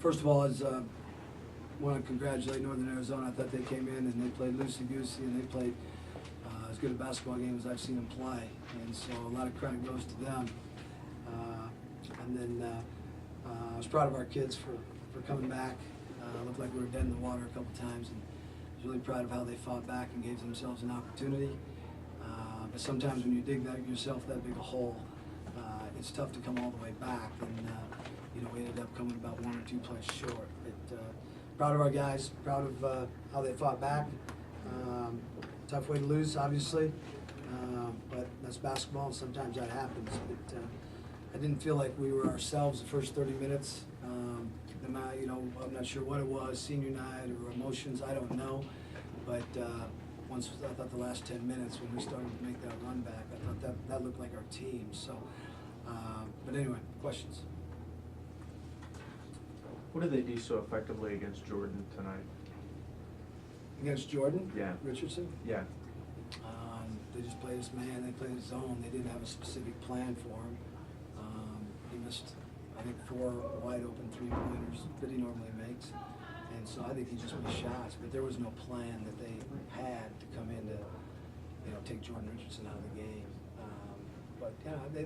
First of all, I want to congratulate Northern Arizona. I thought they came in and they played loosey-goosey, and they played as good a basketball game as I've seen them play. And so a lot of credit goes to them. And then I was proud of our kids for coming back. Looked like we were dead in the water a couple times, and I was really proud of how they fought back and gave themselves an opportunity. But sometimes when you dig yourself that big a hole, it's tough to come all the way back. And we ended up coming about 1 or 2 plays short. But proud of our guys, proud of how they fought back. Tough way to lose, obviously, but that's basketball, and sometimes that happens. But I didn't feel like we were ourselves the first 30 minutes. I'm not sure what it was, senior night or emotions, I don't know. But I thought the last 10 minutes when we started to make that run back, I thought that looked like our team. So, but anyway, questions? What did they do so effectively against Jordan tonight? Against Jordan? Yeah. Richardson? Yeah. They just played his man, they played his zone. They didn't have a specific plan for him. He missed, I think, 4 wide open 3-pointers that he normally makes. And so I think he just missed shots, but there was no plan that they had to come in to, take Jordan Richardson out of the game. But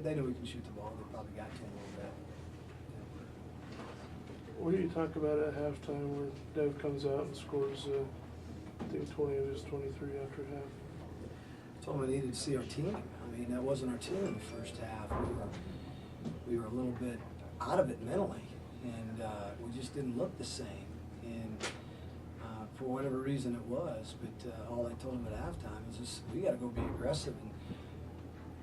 they know he can shoot the ball. They probably got to him a little bit. What do you talk about at halftime where Dev comes out and scores, I think 20 of his 23 after half? I told him I needed to see our team. I mean, that wasn't our team in the first half. We were a little bit out of it mentally, and we just didn't look the same. And for whatever reason it was, but all I told him at halftime was just, we got to go be aggressive and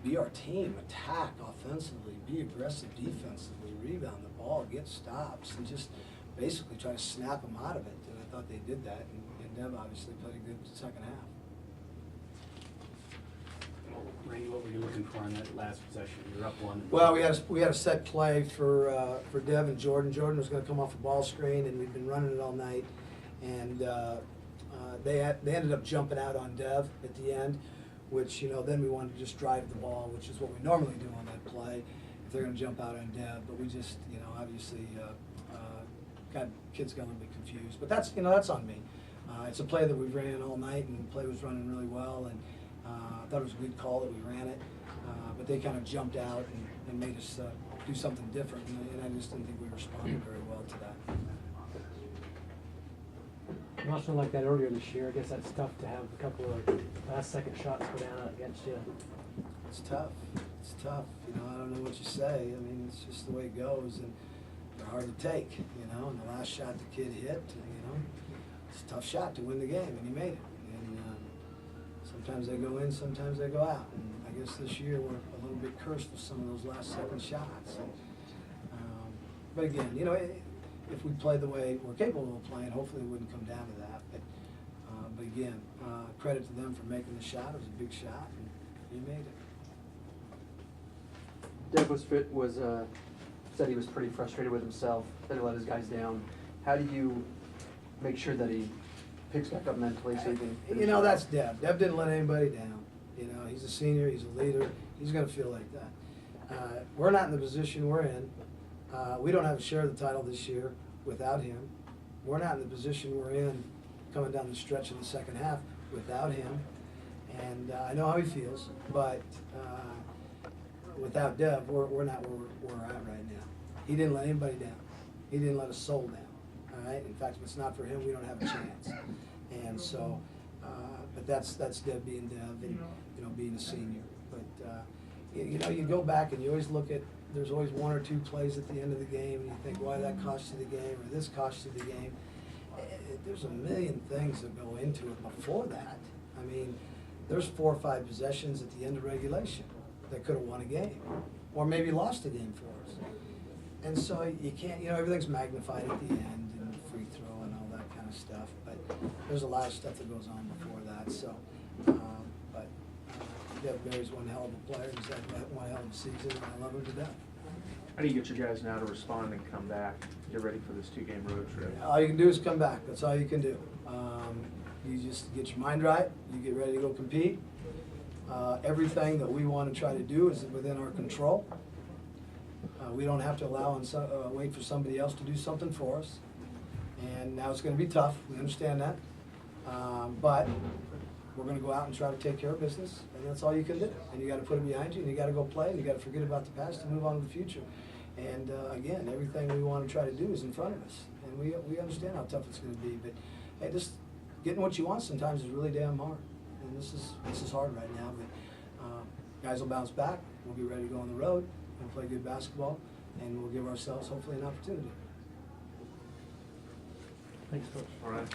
be our team, attack offensively, be aggressive defensively, rebound the ball, get stops, and just basically try to snap them out of it. And I thought they did that, and Dev obviously played a good second half. Rahe, what were you looking for on that last possession? You're up 1. Well, we had a set play for Dev and Jordan. Jordan was going to come off a ball screen, and we'd been running it all night. And they ended up jumping out on Dev at the end, which then we wanted to just drive the ball, which is what we normally do on that play if they're going to jump out on Dev. But we just obviously kids got a little bit confused. But that's on me. It's a play that we ran all night, and the play was running really well, and I thought it was a good call that we ran it. But they kind of jumped out and made us do something different, and I just didn't think we responded very well to that. Nothing like that earlier this year. I guess that's tough to have a couple of last-second shots go down against you. It's tough. It's tough. I don't know what you say. I mean, it's just the way it goes, and they're hard to take. And the last shot the kid hit, it's a tough shot to win the game, and he made it. And sometimes they go in, sometimes they go out. And I guess this year we're a little bit cursed with some of those last-second shots. But again, if we play the way we're capable of playing, hopefully it wouldn't come down to that. But again, credit to them for making the shot. It was a big shot, and he made it. Dev said he was pretty frustrated with himself, that he let his guys down. How do you make sure that he picks back up mentally so he can? That's Dev. Dev didn't let anybody down. He's a senior. He's a leader. He's going to feel like that. We're not in the position we're in. We don't have a share of the title this year without him. We're not in the position we're in coming down the stretch of the second half without him. And I know how he feels, but without Dev, we're not where we're at right now. He didn't let anybody down. He didn't let a soul down. All right. In fact, if it's not for him, we don't have a chance. And so, but that's Dev being Dev, and being a senior. But you go back and you always look at. There's always 1 or 2 plays at the end of the game, and you think, why that cost you the game, or this cost you the game. There's a million things that go into it before that. I mean, there's 4 or 5 possessions at the end of regulation that could have won a game, or maybe lost a game for us. And so you can't, everything's magnified at the end, and free throw and all that kind of stuff. But there's a lot of stuff that goes on before that. So, Dev Barry's one hell of a player. He's had one hell of a season, and I love him to death. How do you get your guys now to respond and come back, get ready for this 2-game road trip? All you can do is come back. That's all you can do. You just get your mind right. You get ready to go compete. Everything that we want to try to do is within our control. We don't have to wait for somebody else to do something for us. And now it's gonna be tough, we understand that. But we're gonna go out and try to take care of business, and that's all you can do. And you gotta put it behind you, and you gotta go play, and you gotta forget about the past and move on to the future. And again, everything we wanna try to do is in front of us. And we understand how tough it's gonna be, but hey, just getting what you want sometimes is really damn hard. And this is hard right now, but guys will bounce back, we'll be ready to go on the road, and play good basketball, and we'll give ourselves hopefully an opportunity. Thanks, Coach. All right.